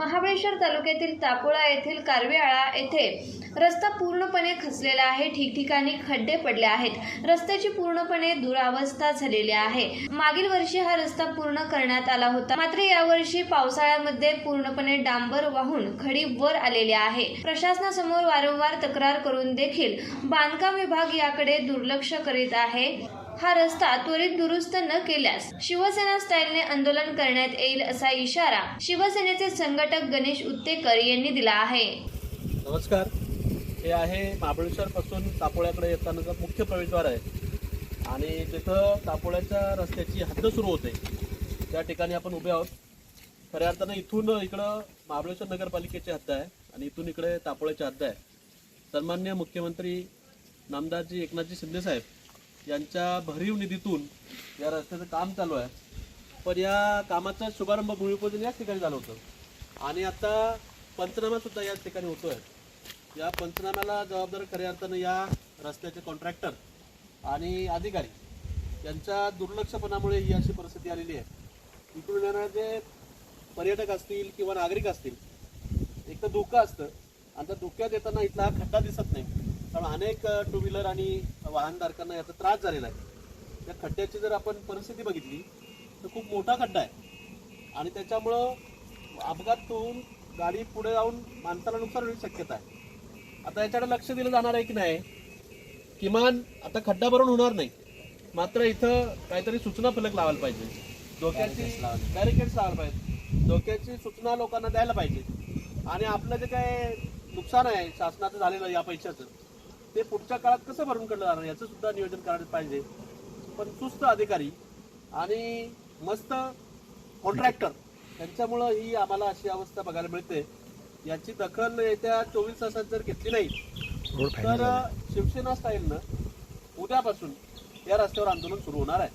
महाबळेश्वर तालुक्यातील तापोळा येथील कारवेआळा येथे रस्ता पूर्णपणे खचलेला आहे। ठिकठिकाणी खड्डे पडले आहेत। रस्त्याची पूर्णपणे दुरावस्था झालेली आहे। मागील वर्षी हा रस्ता पूर्ण करण्यात आला होता, मात्र यावर्षी पावसाळ्यामध्ये पूर्णपणे डांबर वाहून खडी वर आलेली आहे। प्रशासनासमोर वारंवार तक्रार करून देखील बांधकाम विभाग याकडे दुर्लक्ष करीत आहे। हा रस्ता त्वरित दुरुस्त न केल्यास शिवसेना स्टाईलने आंदोलन करण्यात येईल असा इशारा शिवसेनेचे संघटक गणेश उत्तेकर यांनी दिला आहे। नमस्कार, हे आहे महाबळेश्वर पासून तापोळ्याकडे येतानाचा मुख्य प्रवेशद्वार आहे आणि तिथं तापोळ्याच्या रस्त्याची हद्द सुरू होते। त्या ठिकाणी आपण उभे आहोत। खऱ्या अर्थानं इथून इकडं महाबळेश्वर नगरपालिकेची हद्द आहे आणि इथून इकडे तापोळ्याची हद्द आहे। सन्माननीय मुख्यमंत्री नामदारजी एकनाथजी शिंदे साहेब यांच्या भरीव निधीतून या रस्त्याचं काम चालू आहे। पण या कामाचा शुभारंभ भूमिपूजन याच ठिकाणी झालं होतं आणि आता पंचनामा सुद्धा याच ठिकाणी होतोय। या पंचनाम्याला जबाबदार खऱ्या अर्थानं या रस्त्याचे कॉन्ट्रॅक्टर आणि अधिकारी यांच्या दुर्लक्षपणामुळे ही अशी परिस्थिती आलेली आहे। इकडून येणारे जे पर्यटक असतील किंवा नागरिक असतील, एक तर धोका असतं आणि त्या धोक्यात येताना इथला हा खड्डा दिसत नाही, कारण अनेक टू व्हीलर आणि वाहनधारकांना याचा त्रास झालेला आहे। या खड्ड्याची जर आपण परिस्थिती बघितली तर खूप मोठा खड्डा आहे आणि त्याच्यामुळं अपघात होऊन गाडी पुढे जाऊन माणसाला नुकसान होण्याची शक्यता आहे। आता याच्याकडे लक्ष दिलं जाणार आहे की नाही, किमान आता खड्डा भरून होणार नाही, मात्र इथं काहीतरी सूचना फलक लावायला पाहिजे, धोक्याची बॅरिकेड्स लावायला पाहिजे, धोक्याची सूचना लोकांना द्यायला पाहिजे आणि आपलं जे काय नुकसान आहे शासनाचं झालेलं या पैशाचं ते पुढच्या काळात कसं भरून काढलं जाणार याचं सुद्धा नियोजन करायला पाहिजे। पण सुस्त अधिकारी आणि मस्त कॉन्ट्रॅक्टर यांच्यामुळं ही आम्हाला अशी अवस्था बघायला मिळते। याची दखल येत्या 24 तासात जर घेतली नाही तर शिवसेना स्टाईलनं उद्यापासून या रस्त्यावर आंदोलन सुरू होणार आहे।